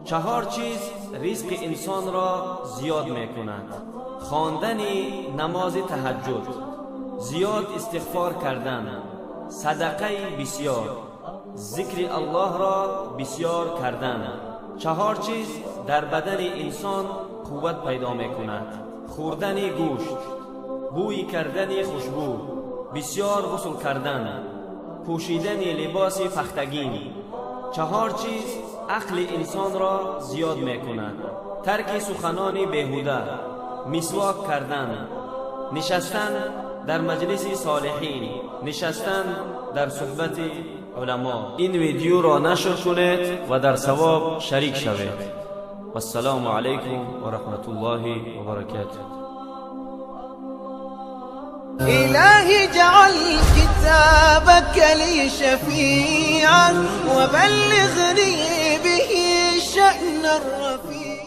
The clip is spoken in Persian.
4 چیز رزق انسان را زیاد می کند: خواندن نماز تهجد، زیاد استغفار کردن، صدقه بسیار، ذکر الله را بسیار کردن. 4 چیز در بدن انسان قوت پیدا می کند: خوردن گوشت، بوی کردن خوشبو، بسیار غسل کردن، پوشیدن لباس پختگین. 4 چیز عقل انسان را زیاد می کند: ترک سخنان بیهوده، مسواک کردن، نشستن در مجلس صالحین، نشستن در صحبت علما. این ویدیو را نشر کنید و در ثواب شریک شوید. والسلام علیکم و رحمت الله و برکاته. إلهي اجعل كتابك لي شفيعا وبلغني به الشأن الرفيع.